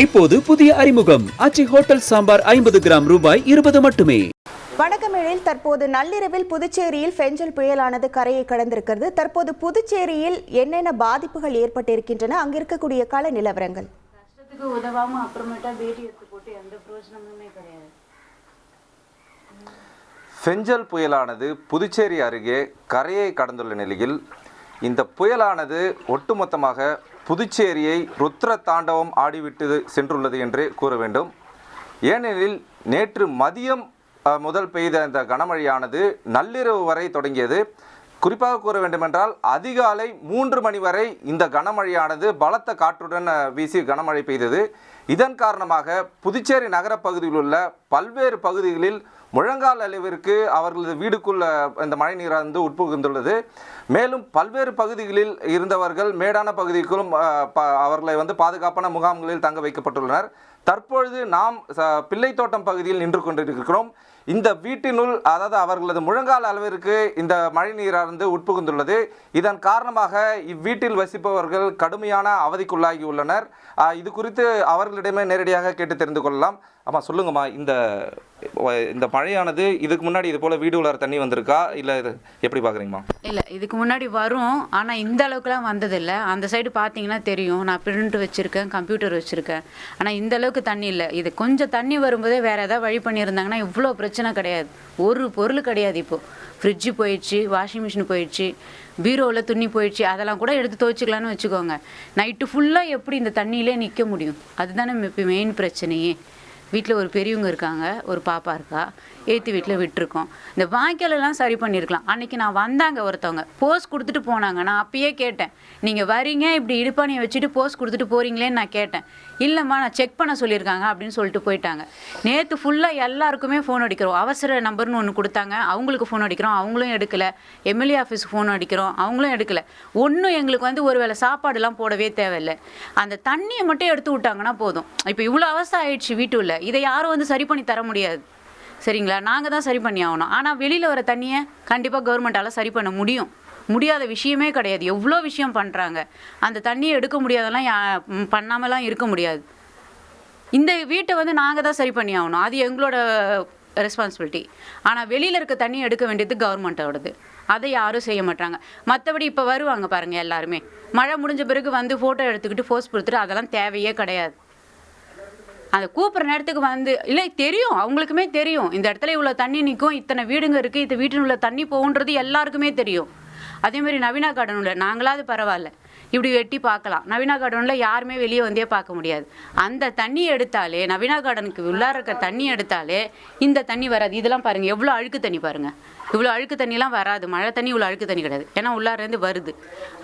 இப்போது புதிய அறிமுகம் ஆச்சி ஹோட்டல் சாம்பார் 50 கிராம் ரூபாய் 20 மட்டுமே. வணக்கம். தற்போது நள்ளிரவில் புதுச்சேரியில் ஃபெஞ்சல் புயலானது கரையை கடந்திருக்கிறது. தற்போது புதுச்சேரியில் என்னென்ன பாதிப்புகள் ஏற்பட்டிருக்கின்றன, அங்க இருக்கக்கூடிய கள நிலவரங்கள்? கஷ்டத்துக்கு உதவாம அப்புறமேட்டா பேட்டி எடுத்து போட்டு எந்த பிரயோஜனமுமே கிடையாது. ஃபெஞ்சல் புயலானது புதுச்சேரி அருகே கரையை கடந்துள்ள நிலையில் இந்த புயலானது ஒட்டுமொத்தமாக புதுச்சேரியை ருத்ர தாண்டவம் ஆடிவிட்டு சென்றுள்ளது என்று கூற வேண்டும். ஏனெனில் நேற்று மதியம் முதல் பெய்த இந்த கனமழையானது நள்ளிரவு வரை தொடங்கியது. குறிப்பாக கூற வேண்டுமென்றால் அதிகாலை 3 மணி வரை இந்த கனமழையானது பலத்த காற்றுடன் வீசி கனமழை பெய்தது. இதன் காரணமாக புதுச்சேரி நகர பகுதியில் உள்ள பல்வேறு பகுதிகளில் முழங்கால் அளவிற்கு அவர்களது வீடுக்குள்ள இந்த மழை நீரானது உட்புகுந்துள்ளது. மேலும் பல்வேறு பகுதிகளில் இருந்தவர்கள் மேடான பகுதிக்கும் அவர்களை பாதுகாப்பான முகாம்களில் தங்க வைக்கப்பட்டுள்ளனர். தற்பொழுது நாம் பிள்ளைத்தோட்டம் பகுதியில் நின்று கொண்டிருக்கிறோம். இந்த வீட்டினுள், அதாவது அவர்களது முழங்கால் அளவிற்கு இந்த மழை நீரானது உட்புகுந்துள்ளது. இதன் காரணமாக இவ்வீட்டில் வசிப்பவர்கள் கடுமையான அவதிக்குள்ளாகி உள்ளனர். இது குறித்து அவர்களிடமே நேரடியாக கேட்டு தெரிந்து கொள்ளலாம். ஆமாம், சொல்லுங்கம்மா, இந்த மழையானது இதுக்கு முன்னாடி இது போல் வீடு உள்ளார தண்ணி வந்திருக்கா, இல்லை இது எப்படி பார்க்குறீங்கம்மா? இல்லை, இதுக்கு முன்னாடி வரும், ஆனால் இந்த அளவுக்குலாம் வந்ததில்லை. அந்த சைடு பார்த்தீங்கன்னா தெரியும், நான் பிரிண்ட் வச்சுருக்கேன், கம்ப்யூட்டர் வச்சுருக்கேன். ஆனால் இந்த அளவுக்கு தண்ணி இல்லை. இது கொஞ்சம் தண்ணி வரும்போதே வேறு ஏதாவது வழி பண்ணியிருந்தாங்கன்னா இவ்வளோ பிரச்சனை கிடையாது. ஒரு பொருள் கிடையாது. இப்போது ஃப்ரிட்ஜு போயிடுச்சு, வாஷிங் மிஷின் போயிடுச்சு, பீரோவில் துணி போயிடுச்சு. அதெல்லாம் கூட எடுத்து துவைச்சிக்கலான்னு வச்சுக்கோங்க. நைட்டு ஃபுல்லாக எப்படி இந்த தண்ணியிலே நிற்க முடியும்? அதுதானே இப்போ மெயின் பிரச்சனையே. வீட்டில் ஒரு பெரியவங்க இருக்காங்க, ஒரு பாப்பா இருக்கா, ஏற்றி வீட்டில் விட்டுருக்கோம். இந்த வாய்க்காலெல்லாம் சரி பண்ணியிருக்கலாம். அன்றைக்கி நான் வந்தாங்க ஒருத்தவங்க, போஸ்ட் கொடுத்துட்டு போனாங்க. நான் அப்பயே கேட்டேன், நீங்கள் வரீங்க இப்படி இடுப்பானியை வச்சுட்டு போஸ்ட் கொடுத்துட்டு போகிறீங்களேன்னு நான் கேட்டேன். இல்லைம்மா, நான் செக் பண்ண சொல்லியிருக்காங்க அப்படின்னு சொல்லிட்டு போயிட்டாங்க. நேற்று ஃபுல்லாக எல்லாருக்குமே ஃபோன் அடிக்கிறோம். அவசர நம்பர்னு ஒன்று கொடுத்தாங்க, அவங்களுக்கு ஃபோன் அடிக்கிறோம், அவங்களும் எடுக்கலை. எம்எல்ஏ ஆஃபீஸுக்கு ஃபோன் அடிக்கிறோம், அவங்களும் எடுக்கலை. ஒன்றும் எங்களுக்கு ஒரு வேளை சாப்பாடுலாம் போடவே தேவையில்லை. அந்த தண்ணியை மட்டும் எடுத்து விட்டாங்கன்னா போதும். இப்போ இவ்வளோ அவஸ்தை ஆயிடுச்சு வீட்டுள்ள. இதை யாரும் சரி பண்ணி தர முடியாது, சரிங்களா? நாங்கள் தான் சரி பண்ணி ஆகணும். ஆனால் வெளியில் வர தண்ணியை கண்டிப்பாக கவர்மெண்ட்டால் சரி பண்ண முடியும். முடியாத விஷயமே கிடையாது. எவ்வளோ விஷயம் பண்ணுறாங்க. அந்த தண்ணியை எடுக்க முடியாதெல்லாம் பண்ணாமலாம் இருக்க முடியாது. இந்த வீட்டை நாங்கள் தான் சரி பண்ணி ஆகணும். அது எங்களோட ரெஸ்பான்சிபிலிட்டி. ஆனால் வெளியில் இருக்க தண்ணியை எடுக்க வேண்டியது கவர்மெண்ட்டோடது. அதை யாரும் செய்ய மாட்டாங்க. மற்றபடி இப்போ வருவாங்க பாருங்கள், எல்லாருமே மழை முடிஞ்ச பிறகு ஃபோட்டோ எடுத்துக்கிட்டு போஸ்ட் கொடுத்துட்டு, அதெல்லாம் தேவையே கிடையாது. அந்த கூப்பிட்ற நேரத்துக்கு இல்லை, தெரியும், அவங்களுக்குமே தெரியும் இந்த இடத்துல இவ்வளோ தண்ணி நிற்கும், இத்தனை வீடுங்க இருக்குது, இந்த வீட்டில் உள்ள தண்ணி போகுன்றது எல்லாருக்குமே தெரியும். அதேமாதிரி நவீனா கார்டனில் நாங்களாவது பரவாயில்ல, இப்படி வெட்டி பார்க்கலாம். நவீனா கார்டனில் யாருமே வெளியே வந்தே பார்க்க முடியாது. அந்த தண்ணி எடுத்தாலே, நவீனா கார்டனுக்கு உள்ளார இருக்க தண்ணி எடுத்தாலே இந்த தண்ணி வராது. இதெல்லாம் பாருங்கள், எவ்வளோ அழுக்கு தண்ணி பாருங்கள். இவ்வளோ அழுக்கு தண்ணிலாம் வராது. மழை தண்ணி இவ்வளோ அழுக்கு தண்ணி கிடையாது. ஏன்னா உள்ளாரேருந்து வருது.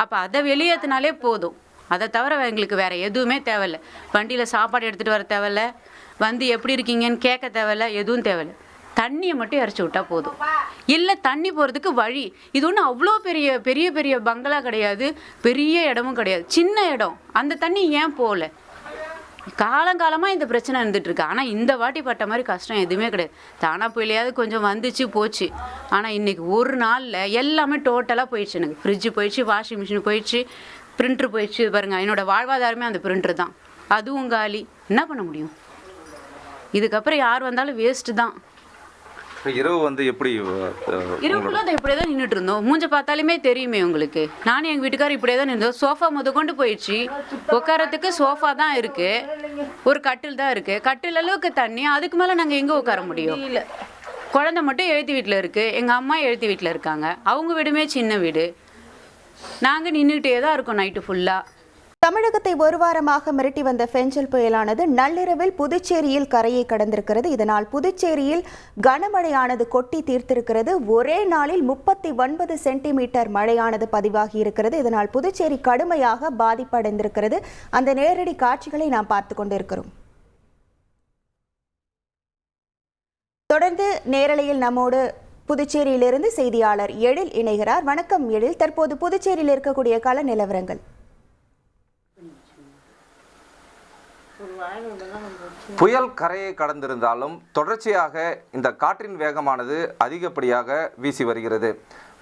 அப்போ அதை வெளியேற்றினாலே போதும். அதை தவிர எங்களுக்கு வேறு எதுவுமே தேவையில்லை. வண்டியில் சாப்பாடு எடுத்துகிட்டு வர தேவையில்லை, எப்படி இருக்கீங்கன்னு கேட்க தேவையில்லை, எதுவும் தேவையில்லை. தண்ணியை மட்டும் இறச்சி விட்டால் போதும். இல்லை, தண்ணி போகிறதுக்கு வழி. இது ஒன்றும் அவ்வளோ பெரிய பெரிய பெரிய பங்களா கிடையாது, பெரிய இடமும் கிடையாது, சின்ன இடம். அந்த தண்ணி ஏன் போகல? காலங்காலமாக இந்த பிரச்சனை இருந்துகிட்ருக்கு. ஆனால் இந்த வாட்டி பட்ட மாதிரி கஷ்டம் எதுவுமே கிடையாது. தானா புயலையாவது கொஞ்சம் வந்துச்சு போச்சு. ஆனால் இன்றைக்கி ஒரு நாளில் எல்லாமே டோட்டலாக போயிடுச்சு. எனக்கு ஃப்ரிட்ஜு போயிடுச்சு, வாஷிங் மிஷின் போயிடுச்சு, பிரிண்டர் போயிடுச்சு. பாருங்கள், என்னோடய வாழ்வாதாரமே அந்த பிரிண்டர் தான். அதுவும் காலி. என்ன பண்ண முடியும்? இதுக்கப்புறம் யார் வந்தாலும் வேஸ்ட்டு தான். இரவு எப்படி இரவுக்குள்ள அதை இப்படியே தான் நின்றுட்டு இருந்தோம். மூஞ்ச பார்த்தாலுமே தெரியுமே உங்களுக்கு. நானும் எங்கள் வீட்டுக்காரர் இப்படியே தான் இருந்தோம். சோஃபா கொண்டு போயிடுச்சு. உட்காரத்துக்கு சோஃபா தான் இருக்குது, ஒரு கட்டில் தான் இருக்குது. கட்டில் அளவுக்கு தண்ணி, அதுக்கு மேலே நாங்கள் எங்கே உட்கார முடியும்? இல்லை, குழந்தை மட்டும் எழுத்து வீட்டில் இருக்குது, எங்கள் அம்மா எழுத்து வீட்டில் இருக்காங்க. அவங்க வீடுமே சின்ன வீடு. நாங்கள் நின்றுக்கிட்டே தான் இருக்கோம் நைட்டு ஃபுல்லாக. தமிழகத்தை ஒரு வாரமாக மிரட்டி வந்த ஃபெஞ்சல் புயலானது நள்ளிரவில் புதுச்சேரியில் கரையை கடந்திருக்கிறது. இதனால் புதுச்சேரியில் கனமழையானது கொட்டி தீர்த்திருக்கிறது. ஒரே நாளில் 39 சென்டிமீட்டர் மழையானது பதிவாகி இருக்கிறது. இதனால் புதுச்சேரி கடுமையாக பாதிப்படைந்திருக்கிறது. அந்த நேரடி காட்சிகளை நாம் பார்த்து கொண்டிருக்கிறோம். தொடர்ந்து நேரலையில் நம்மோடு புதுச்சேரியிலிருந்து செய்தியாளர் எழில் இணைகிறார். வணக்கம் எழில், தற்போது புதுச்சேரியில் இருக்கக்கூடிய கள நிலவரங்கள்? புயல் கரையை கடந்திருந்தாலும் தொடர்ச்சியாக இந்த காற்றின் வேகமானது அதிகப்படியாக வீசி வருகிறது.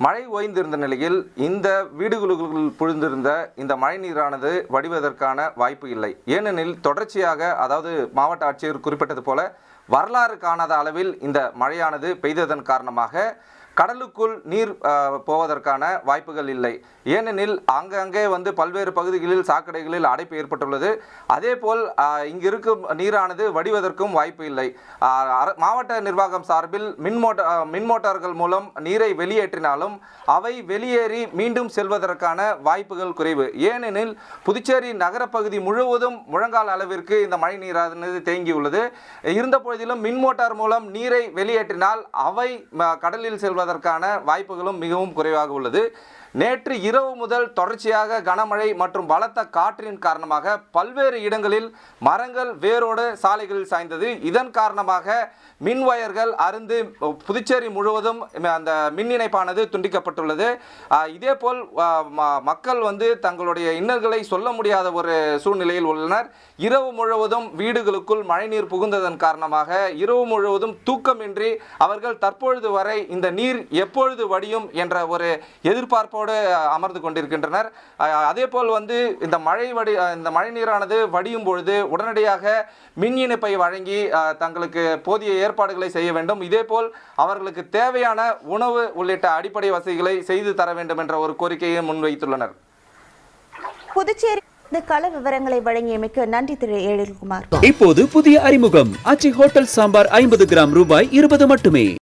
மழை ஓய்ந்திருந்த நிலையில் இந்த வீடுகளுக்குள் புழுந்திருந்த இந்த மழை நீரானது வடிவதற்கான வாய்ப்பு இல்லை. ஏனெனில் தொடர்ச்சியாக, அதாவது மாவட்ட ஆட்சியர் குறிப்பிட்டது போல, வரலாறு காணாத அளவில் இந்த மழையானது பெய்ததன் காரணமாக கடலுக்குள் நீர் போவதற்கான வாய்ப்புகள் இல்லை. ஏனெனில் அங்கங்கே பல்வேறு பகுதிகளில் சாக்கடைகளில் அடைப்பு ஏற்பட்டுள்ளது. அதேபோல் இங்கு இருக்கும் நீரானது வடிவதற்கும் வாய்ப்பு இல்லை. மாவட்ட நிர்வாகம் சார்பில் மின் மோட்டார்கள் மூலம் நீரை வெளியேற்றினாலும் அவை வெளியேறி மீண்டும் செல்வதற்கான வாய்ப்புகள் குறைவு. ஏனெனில் புதுச்சேரி நகரப்பகுதி முழுவதும் முழங்கால் அளவிற்கு இந்த மழை நீரானது தேங்கியுள்ளது. இருந்த பொழுதிலும் மின் மோட்டார் மூலம் நீரை வெளியேற்றினால் அவை கடலில் செல்வதற்கான வாய்ப்புகளும் மிகவும் குறைவாக உள்ளது. நேற்று இரவு முதல் தொடர்ச்சியாக கனமழை மற்றும் பலத்த காற்றின் காரணமாக பல்வேறு இடங்களில் மரங்கள் வேரோடு சாலைகளில் சாய்ந்தது. இதன் காரணமாக மின் வயர்கள் அருந்து புதுச்சேரி முழுவதும் அந்த மின் இணைப்பானது துண்டிக்கப்பட்டுள்ளது. இதேபோல் மக்கள் தங்களுடைய இன்னல்களை சொல்ல முடியாத ஒரு சூழ்நிலையில் உள்ளனர். இரவு முழுவதும் வீடுகளுக்குள் மழைநீர் புகுந்ததன் காரணமாக இரவு முழுவதும் தூக்கமின்றி அவர்கள் தற்பொழுது வரை இந்த நீர் எப்பொழுது வடியும் என்ற ஒரு எதிர்பார்ப்போடு அமர்ந்து கொண்டிருக்கின்றனர். அதேபோல் இந்த மழை நீரானது வடியும் பொழுது உடனடியாக மின் இணைப்பை வழங்கி தங்களுக்கு போதிய ஏற்பாடுகளை செய்ய வேண்டும். இதேபோல் அவர்களுக்கு தேவையான உணவு உள்ளிட்ட அடிப்படை வசதிகளை செய்து தர வேண்டும் என்ற ஒரு கோரிக்கையை முன்வைத்துள்ளனர். புதுச்சேரி கள விவரங்களை வழங்கியமைக்கு நன்றி திரு எழில்குமார். இப்போது புதிய அறிமுகம் ஆச்சி ஹோட்டல் சாம்பார் 50 கிராம் ரூபாய் 20 மட்டுமே.